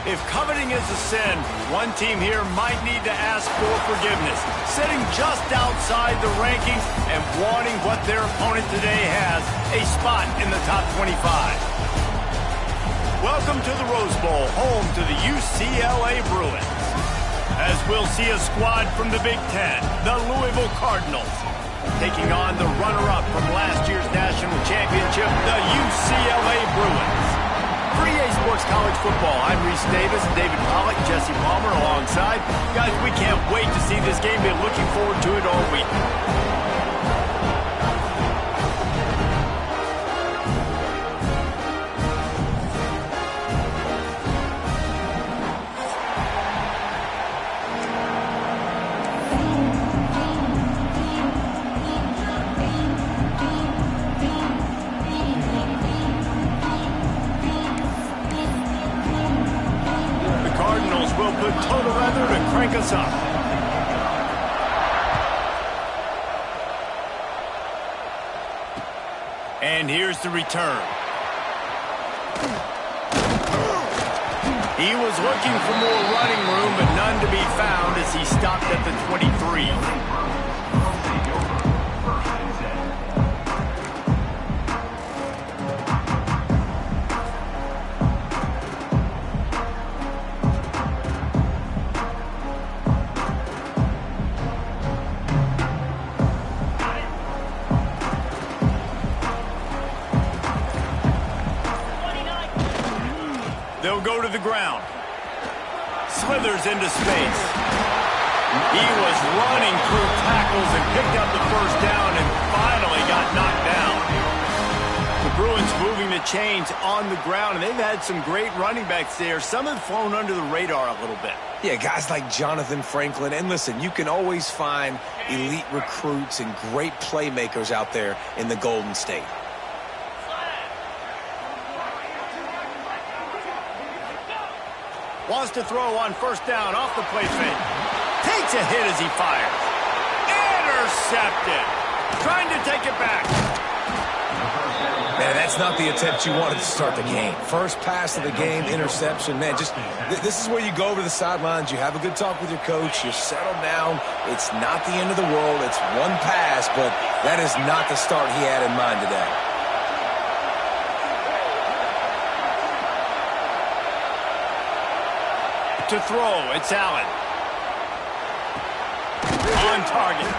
If coveting is a sin, one team here might need to ask for forgiveness, sitting just outside the rankings and wanting what their opponent today has, a spot in the top 25. Welcome to the Rose Bowl, home to the UCLA Bruins. As we'll see a squad from the Big Ten, the Louisville Cardinals, taking on the runner-up from last year's national championship, the UCLA Bruins. For EA Sports College Football, I'm Reese Davis, David Pollack, Jesse Palmer alongside. Guys, we can't wait to see this game. Been looking forward to it all week. Will put total weather to crank us up. And here's the return. He was looking for more running room, but none to be found as he stopped at the 23. They'll go to the ground. Slithers into space. He was running through tackles and picked up the first down and finally got knocked down. The Bruins moving the chains on the ground, and they've had some great running backs there. Some have flown under the radar a little bit. Yeah, guys like Jonathan Franklin. And listen, you can always find elite recruits and great playmakers out there in the Golden State. Wants to throw on first down off the play fake. Takes a hit as he fires. Intercepted. Trying to take it back. Man, that's not the attempt you wanted to start the game. First pass of the game, interception. Man, this is where you go over the sidelines. You have a good talk with your coach. You settle down. It's not the end of the world. It's one pass, but that is not the start he had in mind today. To throw, it's Allen. On target.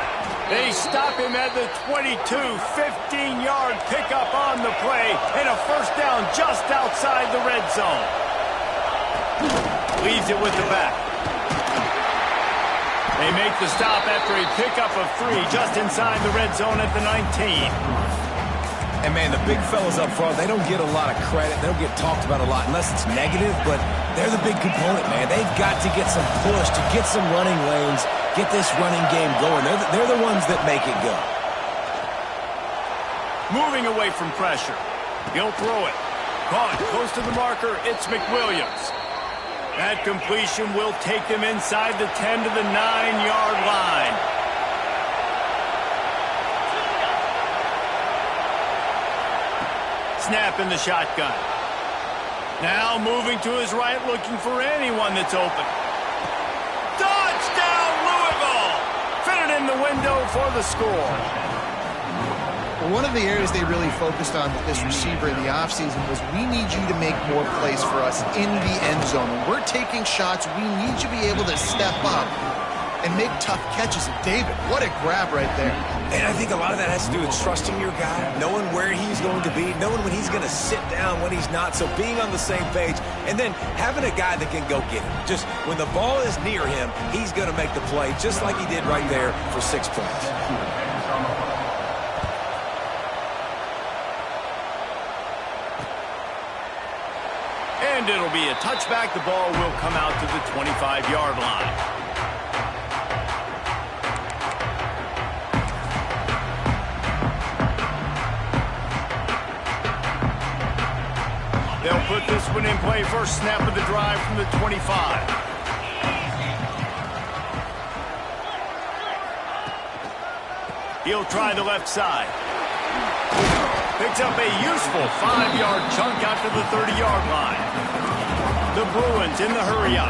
They stop him at the 22, 15-yard pickup on the play, and a first down just outside the red zone. Leaves it with the back. They make the stop after a pickup of 3 just inside the red zone at the 19. And, man, the big fellas up front, they don't get a lot of credit. They don't get talked about a lot unless it's negative, but they're the big component, man. They've got to get some push, to get some running lanes, get this running game going. They're the ones that make it go. Moving away from pressure. He'll throw it. Caught close to the marker. It's McWilliams. That completion will take them inside the 10 to the 9-yard line. Snap in the shotgun. Now moving to his right, looking for anyone that's open. Touchdown, Louisville! Fitted in the window for the score. Well, one of the areas they really focused on with this receiver in the offseason was we need you to make more plays for us in the end zone. When we're taking shots, we need you to be able to step up and make tough catches. And David, what a grab right there. And I think a lot of that has to do with trusting your guy, knowing where he's going to be, knowing when he's going to sit down, when he's not. So being on the same page, and then having a guy that can go get him. Just when the ball is near him, he's going to make the play, just like he did right there for 6 points. And And it'll be a touchback. The ball will come out to the 25-yard line. They'll put this one in play. First snap of the drive from the 25. He'll try the left side. Picks up a useful 5-yard chunk out to the 30-yard line. The Bruins in the hurry-up.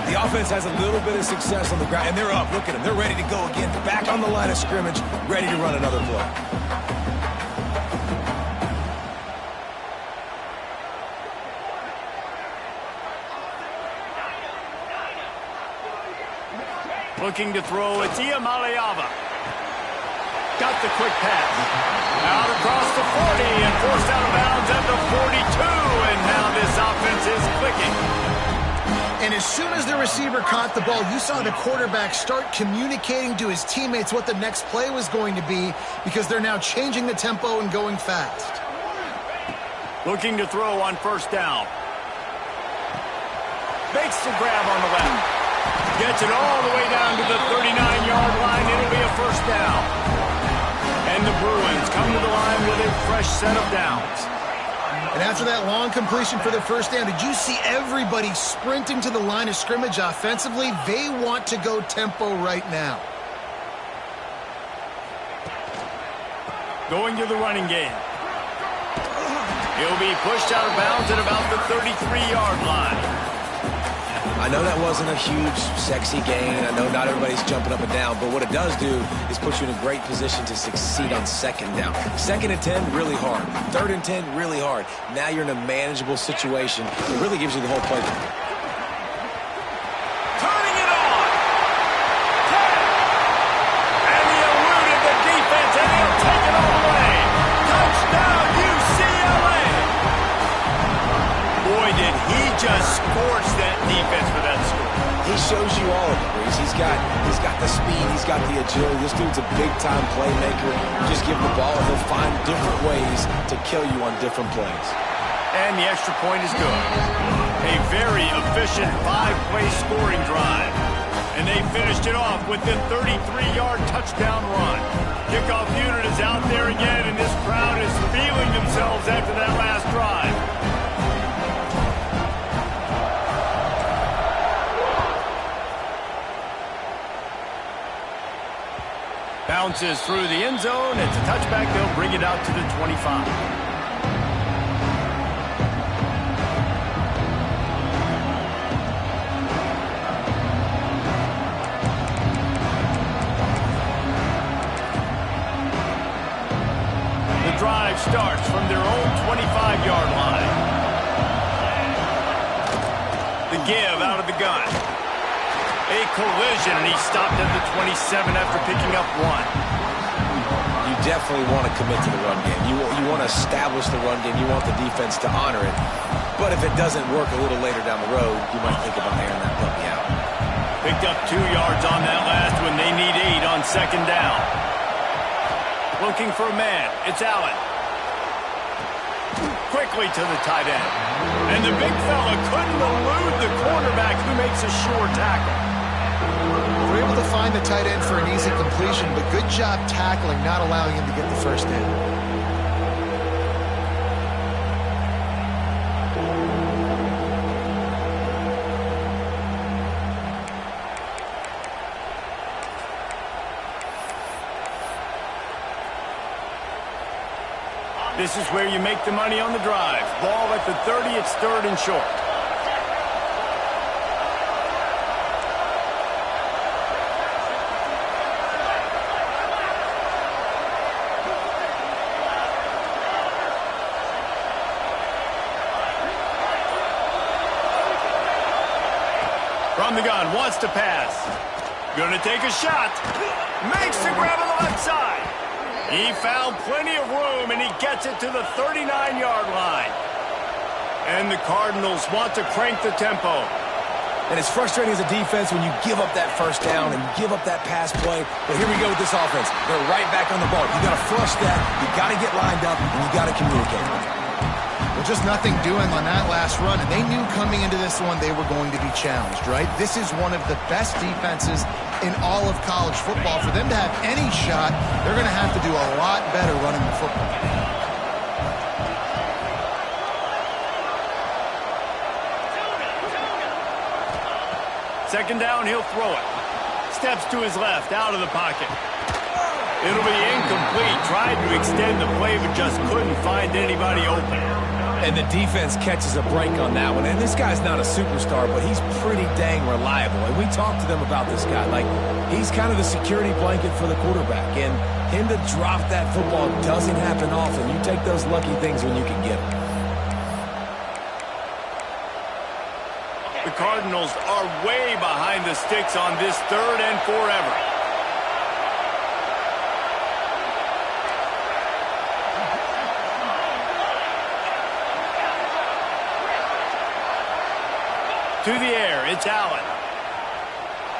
The offense has a little bit of success on the ground, and they're up. Look at them. They're ready to go again. Back on the line of scrimmage, ready to run another play. Looking to throw, it's Iamaleava. Got the quick pass. Out across the 40 and forced out of bounds at the 42. And now this offense is clicking. And as soon as the receiver caught the ball, you saw the quarterback start communicating to his teammates what the next play was going to be, because they're now changing the tempo and going fast. Looking to throw on first down. Makes the grab on the left. Gets it all the way down to the 39-yard line. It'll be a first down. And the Bruins come to the line with a fresh set of downs. And after that long completion for the first down, did you see everybody sprinting to the line of scrimmage offensively? They want to go tempo right now. Going to the running game. He'll be pushed out of bounds at about the 33-yard line. I know that wasn't a huge, sexy gain. I know not everybody's jumping up and down, but what it does do is put you in a great position to succeed on second down. Second and 10, really hard. Third and 10, really hard. Now you're in a manageable situation. It really gives you the whole playbook. Turning it on. And he eluded the defense, and he'll take it all the way. Touchdown, UCLA. Boy, did he just scorch that defense for that score. He shows you all of it, Reese. He's got the speed, he's got the agility. This dude's a big-time playmaker. You just give him the ball, and he'll find different ways to kill you on different plays. And the extra point is good. A very efficient 5-play scoring drive. And they finished it off with the 33-yard touchdown run. Kickoff unit is out there again, and this crowd is feeling themselves after that last drive. Bounces through the end zone. It's a touchback. They'll bring it out to the 25. The drive starts from their own 25-yard line. The give out of the gun. A collision, and he stopped at the 27 after picking up one. You definitely want to commit to the run game. You want to establish the run game. You want the defense to honor it. But if it doesn't work a little later down the road, you might think about airing that puppy out. Picked up 2 yards on that last one. They need 8 on second down. Looking for a man. It's Allen. Quickly to the tight end. And the big fella couldn't elude the cornerback, who makes a sure tackle. They're able to find the tight end for an easy completion, but good job tackling, not allowing him to get the first down. This is where you make the money on the drive. Ball at the 30, it's third and short. From the gun, wants to pass. Gonna take a shot. Makes the grab on the left side. He found plenty of room, and he gets it to the 39-yard line. And the Cardinals want to crank the tempo. And it's frustrating as a defense when you give up that first down and you give up that pass play. But here we go with this offense. They're right back on the ball. You got to flush that. You got to get lined up, and you got to communicate. Just nothing doing on that last run, and they knew coming into this one they were going to be challenged, right? This is one of the best defenses in all of college football. For them to have any shot, they're going to have to do a lot better running the football. Second down, he'll throw it. Steps to his left, out of the pocket. It'll be incomplete. Tried to extend the play, but just couldn't find anybody open. And the defense catches a break on that one. And this guy's not a superstar, but he's pretty dang reliable. And we talked to them about this guy. Like, he's kind of the security blanket for the quarterback. And him to drop that football doesn't happen often. You take those lucky things when you can get them. The Cardinals are way behind the sticks on this 3rd and forever. To the air, it's Allen.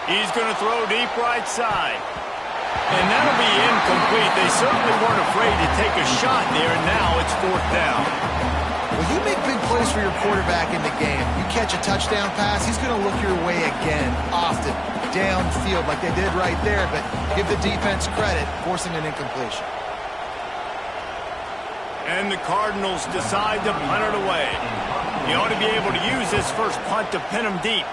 He's going to throw deep right side. And that'll be incomplete. They certainly weren't afraid to take a shot there, and now it's 4th down. Well, you make big plays for your quarterback in the game. You catch a touchdown pass, he's going to look your way again, often, downfield like they did right there, but give the defense credit, forcing an incompletion. And the Cardinals decide to punt it away. He ought to be able to use this first punt to pin him deep.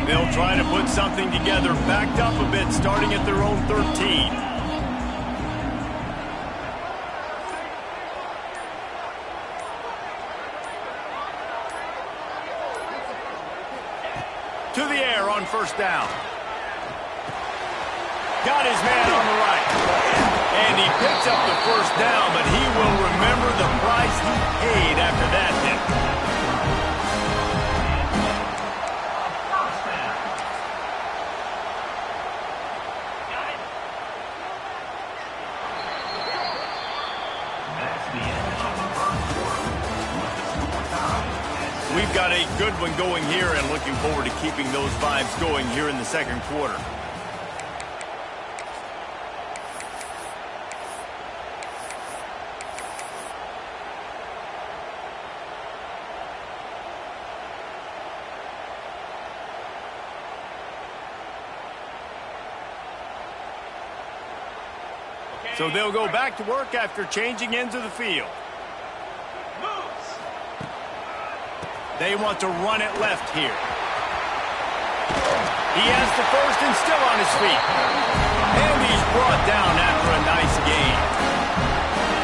They'll try to put something together, backed up a bit, starting at their own 13. To the air on 1st down. Got his man on the right. And he picks up the 1st down, but he will remember the price he paid after that hit. We've got a good one going here and looking forward to keeping those vibes going here in the 2nd quarter. So they'll go back to work after changing ends of the field. They want to run it left here. He has the first and still on his feet. And he's brought down after a nice gain.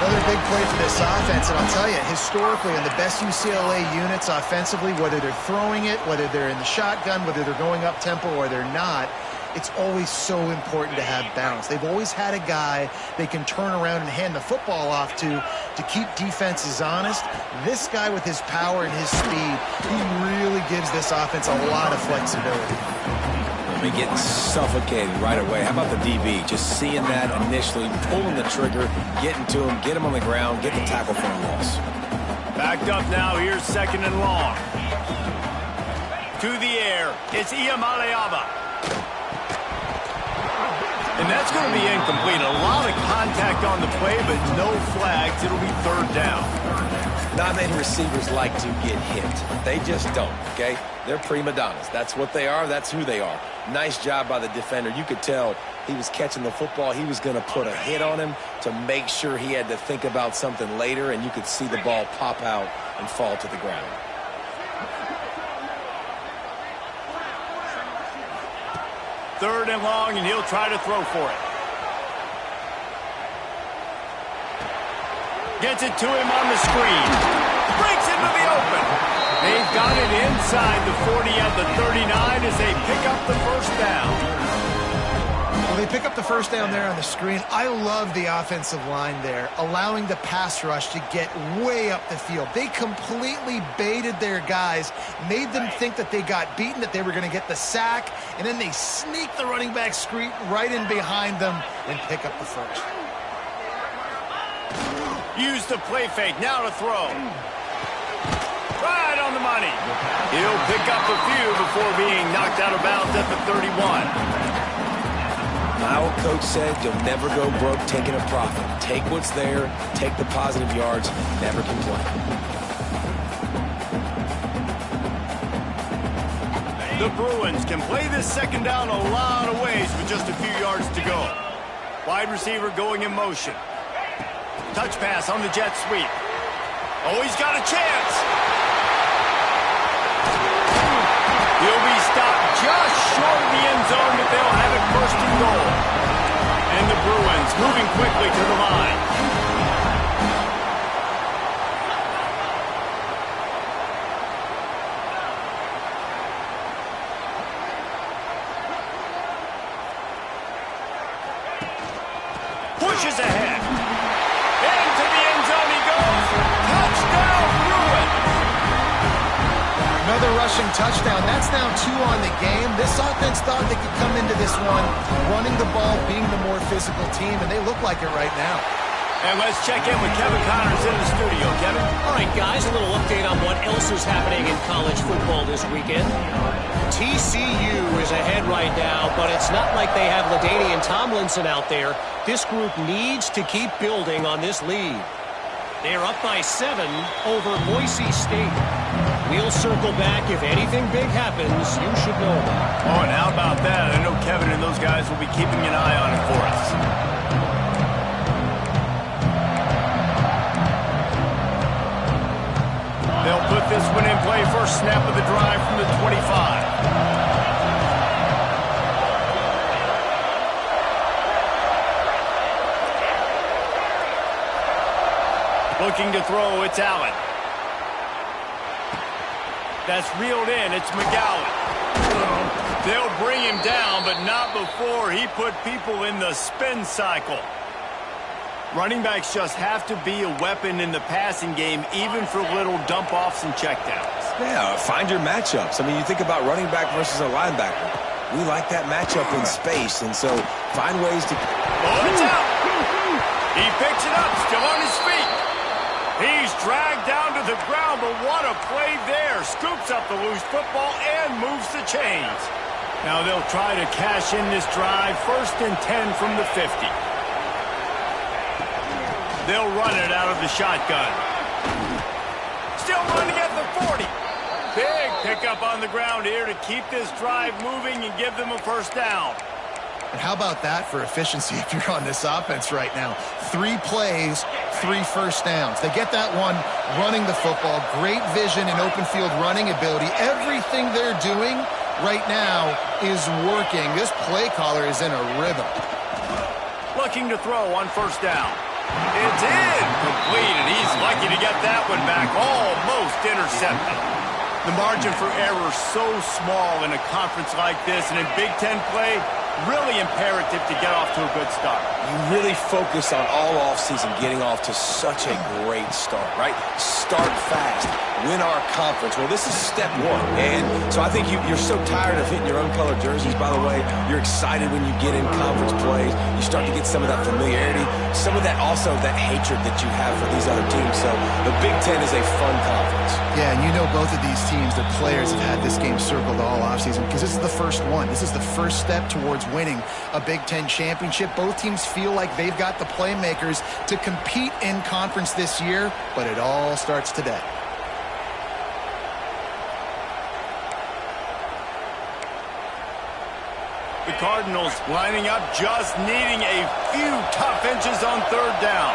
Another big play for this offense, and I'll tell you, historically, in the best UCLA units offensively, whether they're throwing it, whether they're in the shotgun, whether they're going up-tempo or they're not, it's always so important to have balance. They've always had a guy they can turn around and hand the football off to keep defenses honest. This guy with his power and his speed, he really gives this offense a lot of flexibility. They're getting suffocated right away. How about the DB? Just seeing that initially, pulling the trigger, getting to him, get him on the ground, get the tackle for a loss. Backed up now, here's 2nd and long. To the air, it's Iamaleava. And that's going to be incomplete. A lot of contact on the play, but no flags. It'll be 3rd down. Not many receivers like to get hit. They just don't, okay? They're prima donnas. That's what they are. That's who they are. Nice job by the defender. You could tell he was catching the football. He was going to put a hit on him to make sure he had to think about something later, and you could see the ball pop out and fall to the ground. Third and long, and he'll try to throw for it. Gets it to him on the screen. Breaks into the open. They've got it inside the 40 at the 39 as they pick up the 1st down. Well, they pick up the 1st down there on the screen. I love the offensive line there, allowing the pass rush to get way up the field. They completely baited their guys, made them think that they got beaten, that they were going to get the sack, and then they sneak the running back screen right in behind them and pick up the 1st. Use the play fake, now to throw. Right on the money. He'll pick up a few before being knocked out of bounds at the 31. My old coach said you'll never go broke taking a profit. Take what's there, take the positive yards, never complain. The Bruins can play this second down a lot of ways with just a few yards to go. Wide receiver going in motion. Touch pass on the jet sweep. Oh, he's got a chance. He'll be stopped just short of the end zone, but they'll have it first and goal. And the Bruins moving quickly to the line. Pushes ahead. Into the end zone he goes. Touchdown, Bruins. Another rushing touchdown. That's now 2 on the game. This offense thought they could come into this one running the ball, being the more physical team, and they look like it right now. And let's check in with Kevin Connors in the studio. Kevin? All right, guys, a little update on what else is happening in college football this weekend. TCU is ahead right now, but it's not like they have LaDainian Tomlinson out there. This group needs to keep building on this lead. They're up by 7 over Boise State. We'll circle back. If anything big happens, you should know about it. Oh, and how about that? I know Kevin and those guys will be keeping an eye on it for us. They'll put this one in play first snap of the drive from the 25. Looking to throw, it's Allen. That's reeled in, it's McGowan. They'll bring him down, but not before he put people in the spin cycle. Running backs just have to be a weapon in the passing game, even for little dump-offs and checkdowns. Yeah, find your matchups. I mean, you think about running back versus a linebacker. We like that matchup in space, and so find ways to... Oh, it's out! He picks it up, still on his feet. He's dragged down to the ground, but what a play there. Scoops up the loose football and moves the chains. Now they'll try to cash in this drive. 1st and 10 from the 50. They'll run it out of the shotgun. Still running at the 40. Big pickup on the ground here to keep this drive moving and give them a first down. And how about that for efficiency if you're on this offense right now? 3 plays, 3 first downs. They get that one running the football. Great vision and open field running ability. Everything they're doing right now is working. This play caller is in a rhythm. Looking to throw on first down. It's incomplete, and he's lucky to get that one back. Almost intercepted. The margin for error so small in a conference like this, and in Big Ten play, really imperative to get off to a good start. You really focus on all offseason getting off to such a great start, right? Start fast. Win our conference. Well, this is step 1. And so I think you're so tired of hitting your own colored jerseys, by the way. You're excited when you get in conference plays. You start to get some of that familiarity, some of that also that hatred that you have for these other teams. So the Big Ten is a fun conference. Yeah, and you know both of these teams, their players have had this game circled all offseason because this is the first one. This is the first step towards winning a Big Ten championship. Both teams feel like they've got the playmakers to compete in conference this year, but it all starts today. The Cardinals lining up, just needing a few tough inches on 3rd down.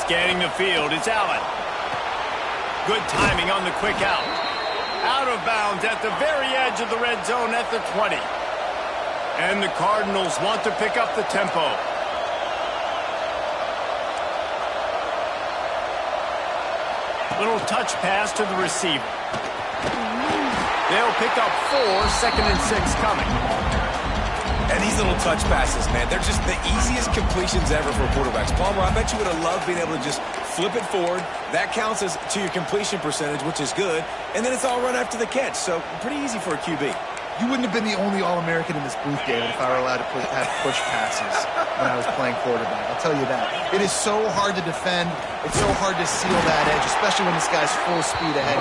Scanning the field, it's Allen. Good timing on the quick out. Out of bounds at the very edge of the red zone at the 20. And the Cardinals want to pick up the tempo. Little touch pass to the receiver. They'll pick up 4, 2nd and 6 coming. And These little touch passes, man, they're just the easiest completions ever for quarterbacks. Palmer, I bet you would have loved being able to just flip it forward. That counts as to your completion percentage, which is good. And then it's all run after the catch. So pretty easy for a QB. You wouldn't have been the only All-American in this booth, David, if I were allowed to have push passes when I was playing quarterback. I'll tell you that. It is so hard to defend. It's so hard to seal that edge, especially when this guy's full speed ahead.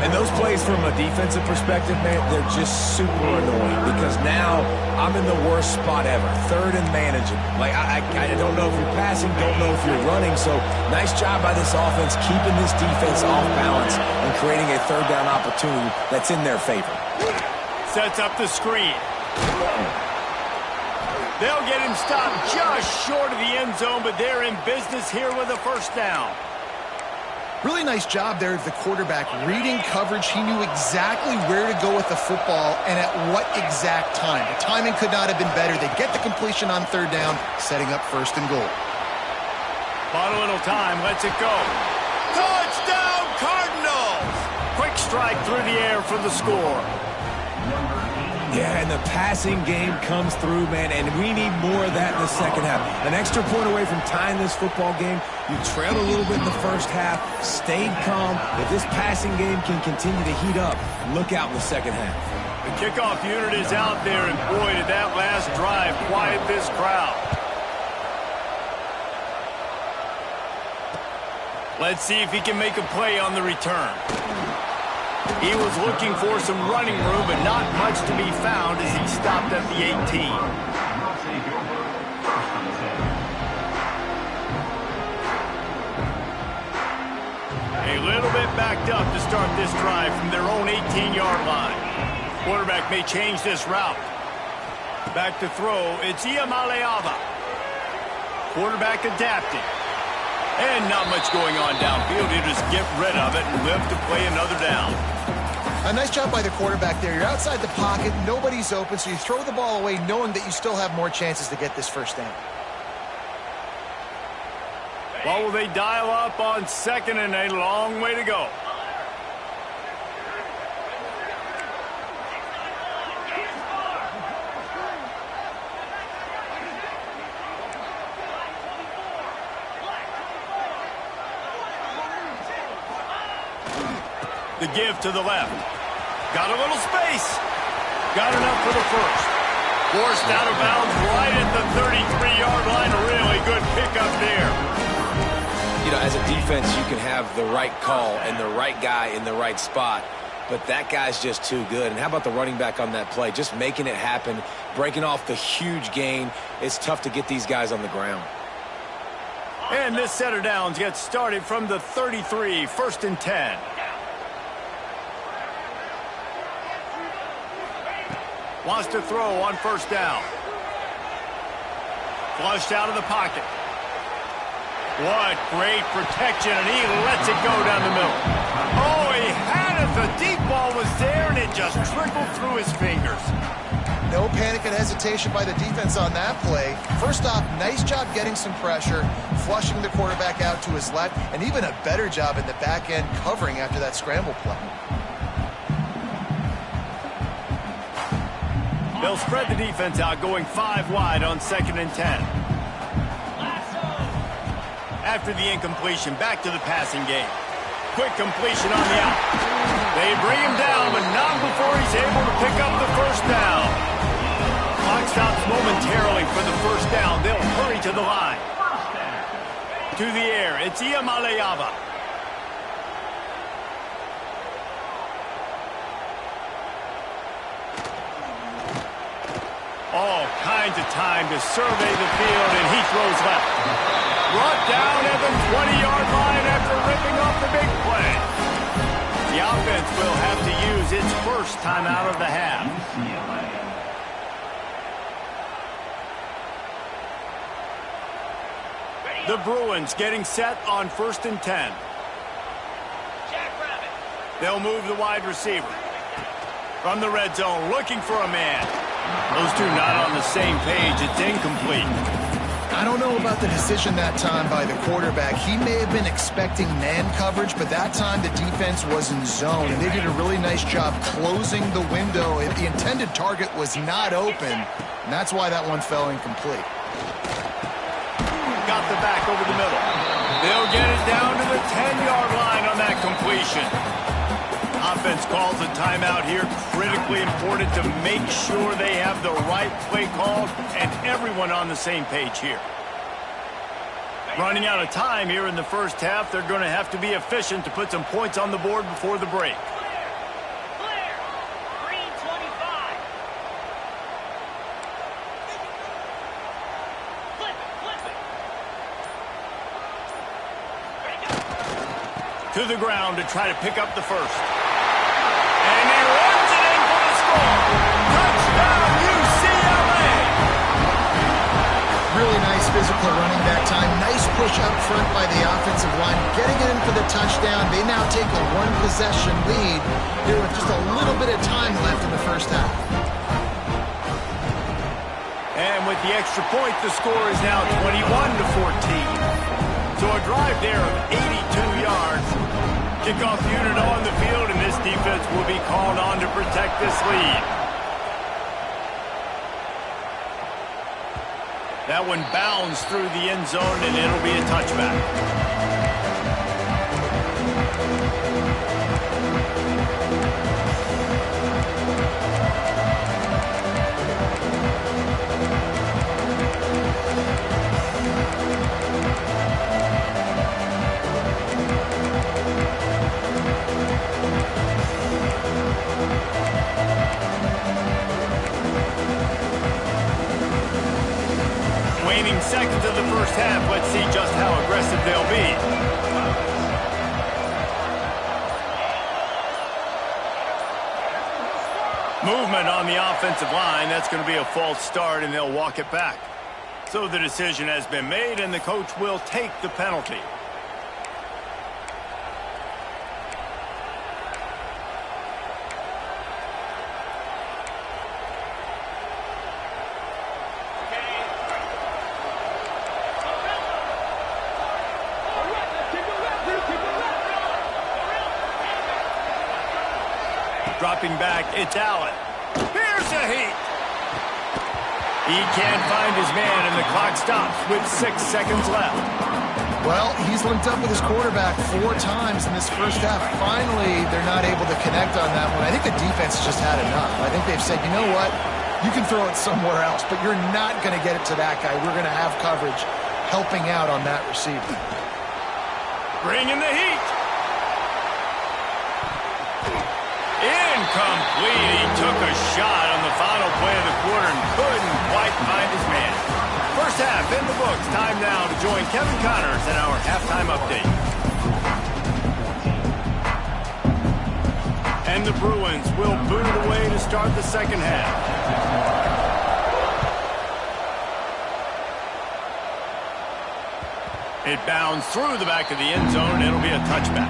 And those plays from a defensive perspective, man, they're just super annoying because now I'm in the worst spot ever. Third and managing. Like, I don't know if you're passing, don't know if you're running. So nice job by this offense keeping this defense off balance and creating a third down opportunity that's in their favor. Sets up the screen. They'll get him stopped just short of the end zone, but they're in business here with a first down. Really nice job there of the quarterback reading coverage. He knew exactly where to go with the football and at what exact time. The timing could not have been better. They get the completion on third down, setting up first and goal. Bought a little time, lets it go. Touchdown, Cardinals! Quick strike through the air for the score. Yeah, and the passing game comes through, man, and we need more of that in the second half. An extra point away from tying this football game. You trailed a little bit in the first half, stayed calm. If this passing game can continue to heat up, look out in the second half. The kickoff unit is out there, and boy, did that last drive quiet this crowd. Let's see if he can make a play on the return. He was looking for some running room, but not much to be found as he stopped at the 18. A little bit backed up to start this drive from their own 18-yard line. Quarterback may change this route. Back to throw, it's Iamaleava. Quarterback adapting. And not much going on downfield. You just get rid of it and live to play another down. A nice job by the quarterback there. You're outside the pocket, nobody's open, so you throw the ball away knowing that you still have more chances to get this first down. Well, will they dial up on second and a long way to go? The give to the left. Got a little space. Got enough for the first. Forced out of bounds right at the 33-yard line. Really good pickup there. You know, as a defense, you can have the right call and the right guy in the right spot, but that guy's just too good. And how about the running back on that play? Just making it happen, breaking off the huge gain. It's tough to get these guys on the ground. And this set of downs gets started from the 33, first and 10. Wants to throw on first down. Flushed out of the pocket. What great protection, and he lets it go down the middle. Oh, he had it. The deep ball was there, and it just trickled through his fingers. No panic and hesitation by the defense on that play. First off, nice job getting some pressure, flushing the quarterback out to his left, and even a better job in the back end covering after that scramble play. They'll spread the defense out, going 5 wide on second and 10. After the incompletion, back to the passing game. Quick completion on the out. They bring him down, but not before he's able to pick up the first down. Clock stops momentarily for the first down. They'll hurry to the line. To the air, it's Iamaleava. All kinds of time to survey the field, and he throws left. Brought down at the 20-yard line after ripping off the big play. The offense will have to use its first timeout of the half. The Bruins getting set on first and 10. They'll move the wide receiver. From the red zone, looking for a man. Those two not on the same page. It's incomplete. I don't know about the decision that time by the quarterback. He may have been expecting man coverage, but that time the defense was in zone, and they did a really nice job closing the window. The intended target was not open, and that's why that one fell incomplete. Got the back over the middle. They'll get it down to the 10-yard line on that completion. Offense calls a timeout here. Critically important to make sure they have the right play called and everyone on the same page here. Running out of time here in the first half. They're going to have to be efficient to put some points on the board before the break. Clear. Green 25. Flip it. To the ground to try to pick up the first. And he runs it in for the score. Touchdown, UCLA! Really nice physical running that time. Nice push up front by the offensive line. Getting it in for the touchdown. They now take a one-possession lead here with just a little bit of time left in the first half. And with the extra point, the score is now 21-14. So a drive there of 82 yards. Kickoff unit on the field, and this defense will be called on to protect this lead. That one bounds through the end zone, and it'll be a touchback. Waning seconds of the first half. Let's see just how aggressive they'll be. Movement on the offensive line. That's going to be a false start, and they'll walk it back. So the decision has been made, and the coach will take the penalty. Dropping back, it's Allen. Here's a heat. He can't find his man, and the clock stops with 6 seconds left. Well, he's linked up with his quarterback 4 times in this first half. Finally, they're not able to connect on that one. I think the defense just had enough. I think they've said, you know what? You can throw it somewhere else, but you're not going to get it to that guy. We're going to have coverage helping out on that receiver. Bringing the heat. Incomplete. He took a shot on the final play of the quarter and couldn't quite find his man. First half in the books. Time now to join Kevin Connors in our halftime update. And the Bruins will boot it away to start the second half. It bounds through the back of the end zone. It'll be a touchback.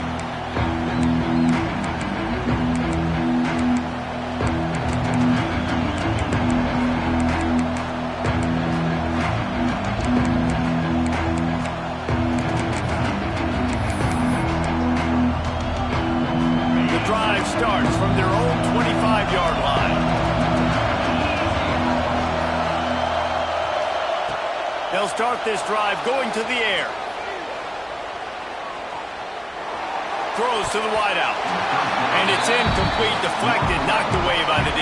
Starts from their own 25-yard line. They'll start this drive going to the air. Throws to the wideout. And it's incomplete, deflected, knocked away by the D.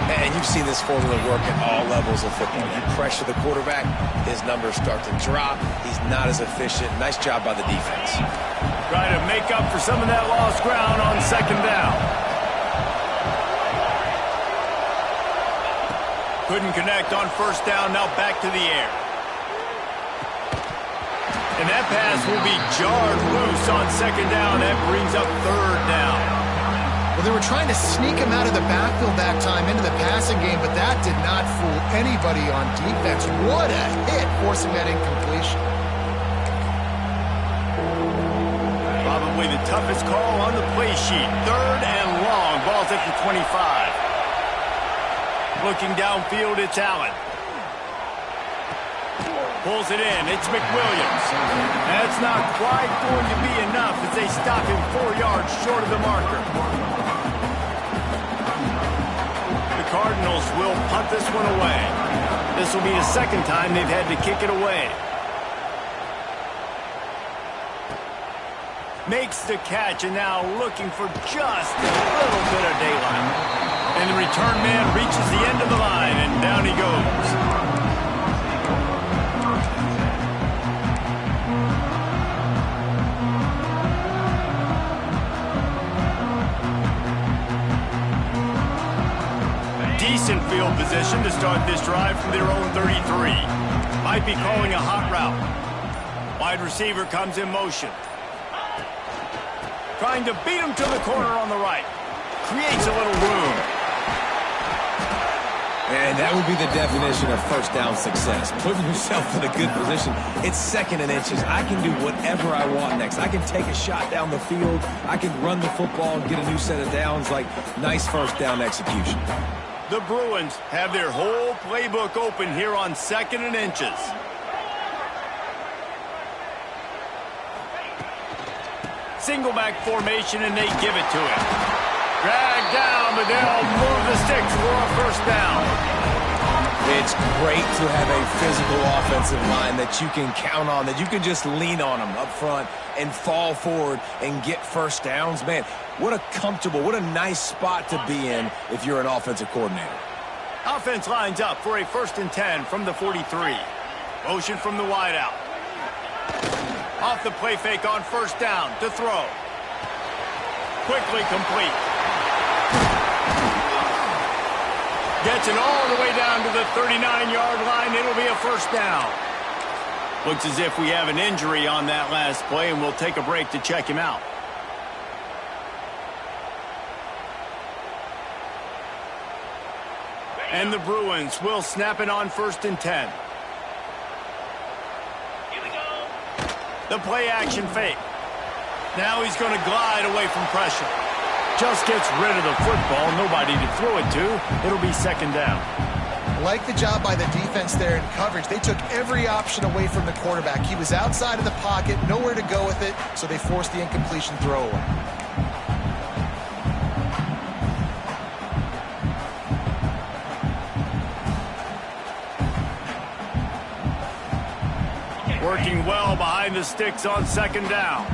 And you've seen this formula work at all levels of football. You pressure the quarterback, his numbers start to drop. He's not as efficient. Nice job by the defense. Trying to make up for some of that lost ground on second down. Couldn't connect on first down, now back to the air. And that pass will be jarred loose on second down. That brings up third down. Well, they were trying to sneak him out of the backfield that time into the passing game, but that did not fool anybody on defense. What a hit, forcing that incompletion. Probably the toughest call on the play sheet. Third and long. Ball's at the 25. Looking downfield, it's Allen. Pulls it in. It's McWilliams. That's not quite going to be enough as they stop him 4 yards short of the marker. The Cardinals will punt this one away. This will be the second time they've had to kick it away. Makes the catch and now looking for just a little bit of daylight. And the return man reaches the end of the line and down he goes. Decent field position to start this drive from their own 33. Might be calling a hot route. Wide receiver comes in motion. Trying to beat him to the corner on the right. Creates a little room. And that would be the definition of first down success. Putting yourself in a good position. It's 2nd and inches. I can do whatever I want next. I can take a shot down the field. I can run the football and get a new set of downs. Like, nice first down execution. The Bruins have their whole playbook open here on 2nd and inches. Single back formation, and they give it to him. Dragged down, but they'll move the sticks for a first down. It's great to have a physical offensive line that you can count on, that you can just lean on them up front and fall forward and get first downs. Man, what a comfortable, what a nice spot to be in if you're an offensive coordinator. Offense lines up for a 1st and 10 from the 43. Motion from the wideout. Off the play fake on first down to throw. Quickly complete. Gets it all the way down to the 39-yard line. It'll be a first down. Looks as if we have an injury on that last play, and we'll take a break to check him out. And the Bruins will snap it on 1st and 10. The play action fake. Now he's going to glide away from pressure. Just gets rid of the football. Nobody to throw it to. It'll be 2nd down. Like the job by the defense there in coverage. They took every option away from the quarterback. He was outside of the pocket, nowhere to go with it, so they forced the incompletion throwaway. Working well behind the sticks on 2nd down.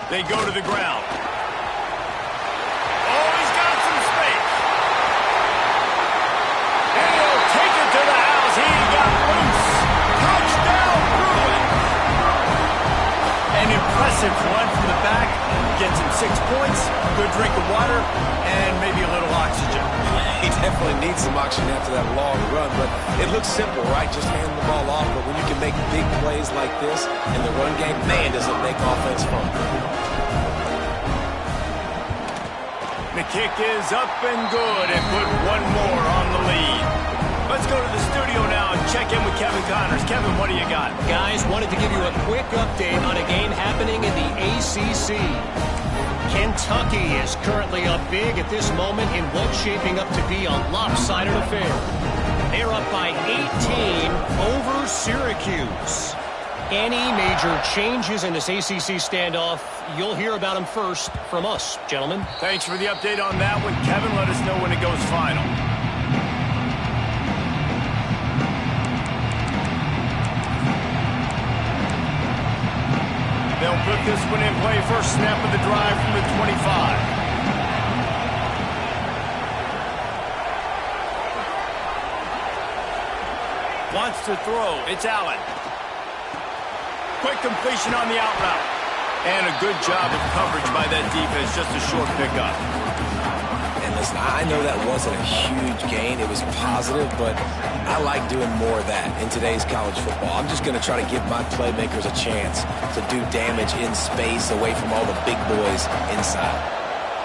They go to the ground. Oh, he's got some space. And he'll take it to the house. He got loose. Touchdown, Bruins. An impressive run from the back. Gets him 6 points, good drink of water, and maybe a little oxygen. He definitely needs some oxygen after that long run, but it looks simple, right? Just hand the ball off, but when you can make big plays like this in the run game, man, does it make offense fun. The kick is up and good and put one more on the lead. Let's go to the studio now and check in with Kevin Connors. Kevin, what do you got? Guys, wanted to give you a quick update on a game happening in the ACC. Kentucky is currently up big at this moment in what's shaping up to be a lopsided affair. They're up by 18 over Syracuse. Any major changes in this ACC standoff, you'll hear about them first from us, gentlemen. Thanks for the update on that one, Kevin. Let us know when it goes final. They'll put this one in play. First snap of the drive from the 25. Wants to throw. It's Allen. Quick completion on the out route. And a good job of coverage by that defense. Just a short pickup. And listen, I know that wasn't a huge gain. It was positive, but I like doing more of that in today's college football. I'm just going to try to give my playmakers a chance to do damage in space away from all the big boys inside.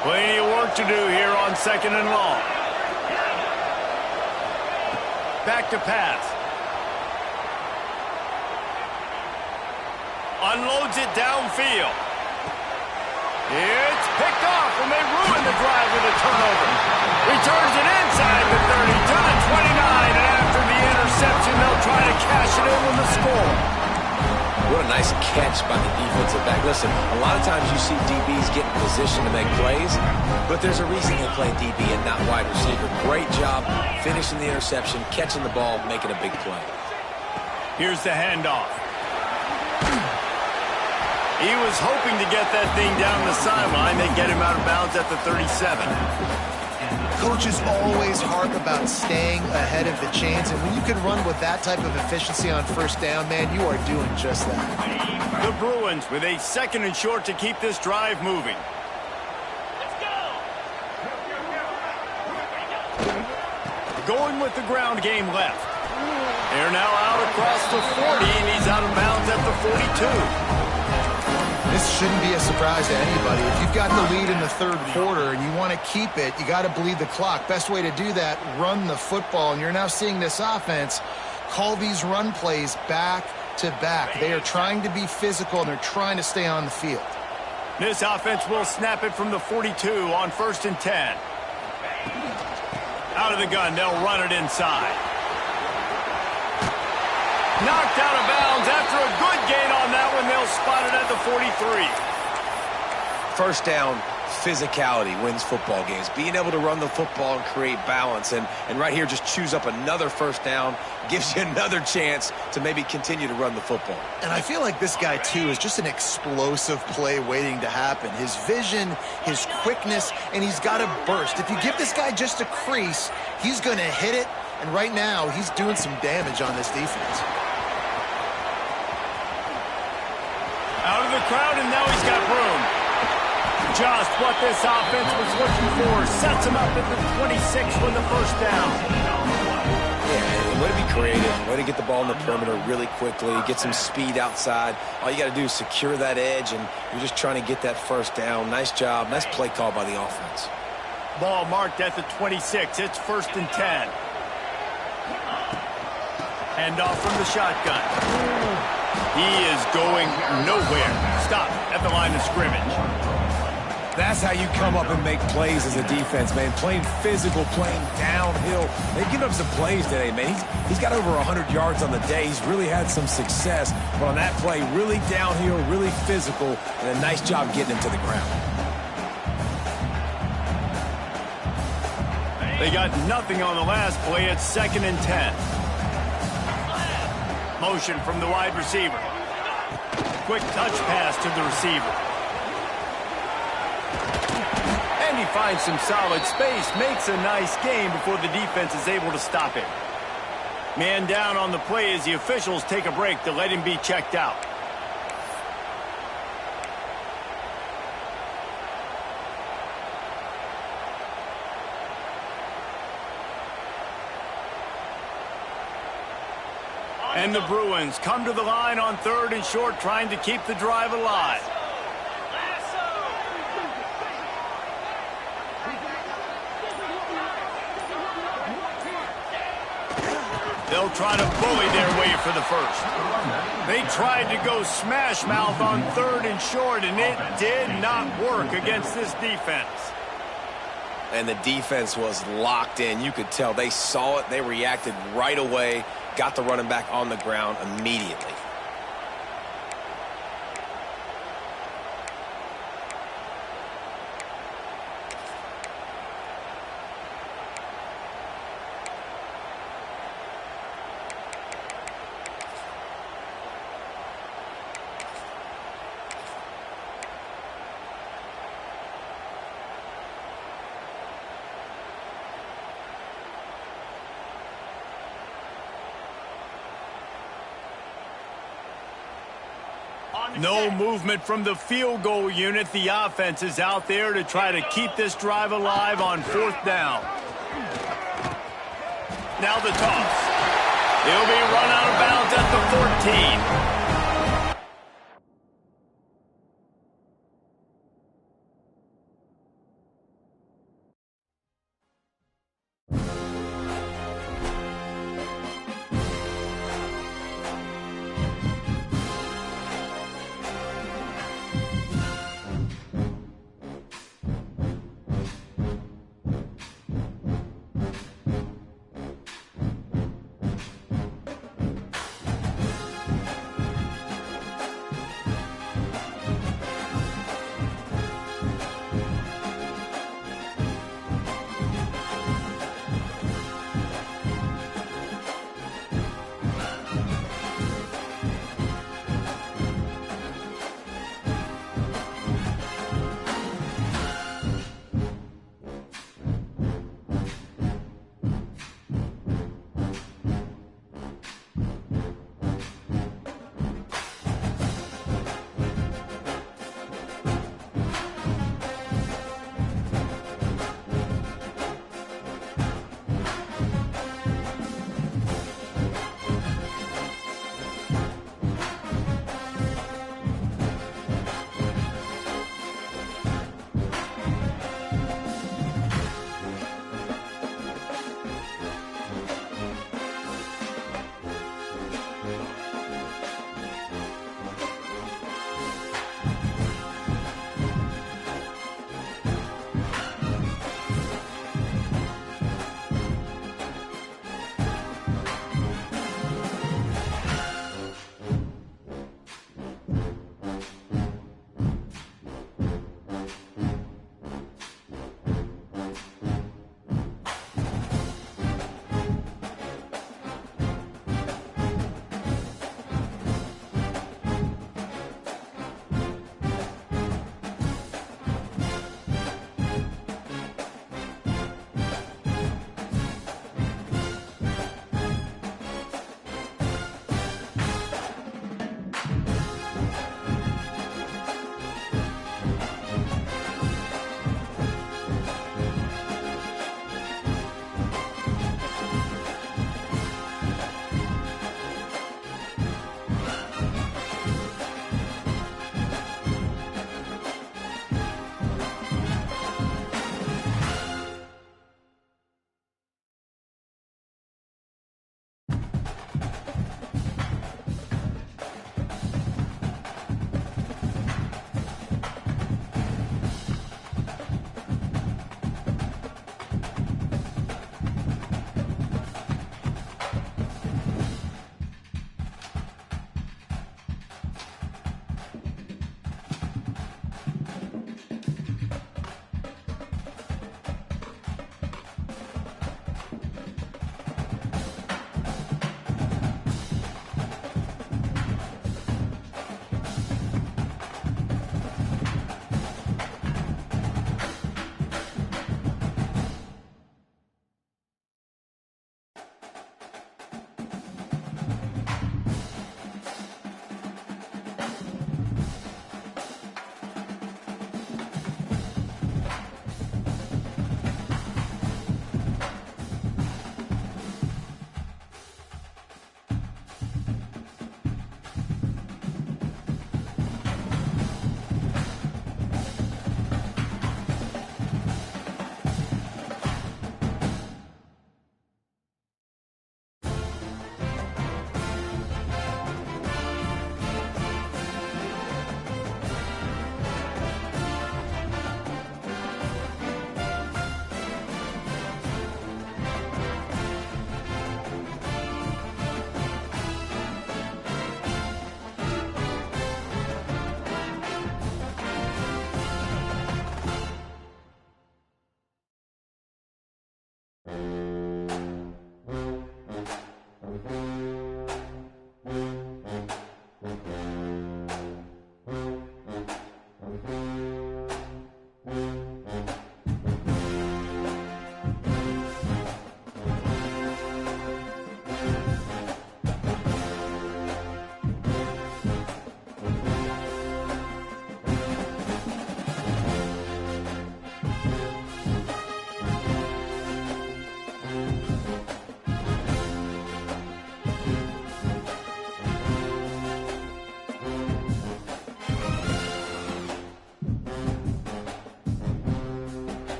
Plenty of work to do here on 2nd and long. Back to pass. Unloads it downfield. It's picked off, and they ruin the drive with a turnover. Returns it inside the 30 to the 29, and initiative with the score. What a nice catch by the defensive back. Listen, a lot of times you see DBs get in position to make plays, but there's a reason they play DB and not wide receiver. Great job finishing the interception, catching the ball, making a big play. Here's the handoff. He was hoping to get that thing down the sideline. They get him out of bounds at the 37. Coaches always harp about staying ahead of the chains, and when you can run with that type of efficiency on first down, man, you are doing just that. The Bruins with a 2nd and short to keep this drive moving. Let's go. Going with the ground game left. They're now out across the 40, and he's out of bounds at the 42. This shouldn't be a surprise to anybody. If you've got the lead in the 3rd quarter and you want to keep it, you got to bleed the clock. Best way to do that, run the football. And you're now seeing this offense call these run plays back to back. They are trying to be physical, and they're trying to stay on the field. This offense will snap it from the 42 on 1st and 10. Out of the gun, they'll run it inside. Knocked out of bounds after a good gain on that one. They'll spot it at the 43. First down, physicality wins football games. Being able to run the football and create balance. And right here, just choose up another first down. Gives you another chance to maybe continue to run the football. And I feel like this guy, too, is just an explosive play waiting to happen. His vision, his quickness, and he's got a burst. If you give this guy just a crease, he's going to hit it. And right now, he's doing some damage on this defense. Out of the crowd, and now he's got room. Just what this offense was looking for. Sets him up at the 26 with the first down. Yeah, way to be creative. Way to get the ball in the perimeter really quickly. Get some speed outside. All you got to do is secure that edge, and you're just trying to get that first down. Nice job. Nice play call by the offense. Ball marked at the 26. It's 1st and 10. Handoff from the shotgun. He is going nowhere. Stop at the line of scrimmage. That's how you come up and make plays as a defense, man. Playing physical, playing downhill. They've given up some plays today, man. He's got over 100 yards on the day. He's really had some success. But on that play, really downhill, really physical, and a nice job getting him to the ground. They got nothing on the last play. It's 2nd and 10. Motion from the wide receiver. Quick touch pass to the receiver. And he finds some solid space. Makes a nice game before the defense is able to stop it. Man down on the play as the officials take a break to let him be checked out. And the Bruins come to the line on 3rd and short, trying to keep the drive alive. They'll try to bully their way for the first. They tried to go smash mouth on 3rd and short, and it did not work against this defense. And the defense was locked in. You could tell they saw it. They reacted right away. Got the running back on the ground immediately. No movement from the field goal unit. The offense is out there to try to keep this drive alive on 4th down. Now the toss. He'll be run out of bounds at the 14.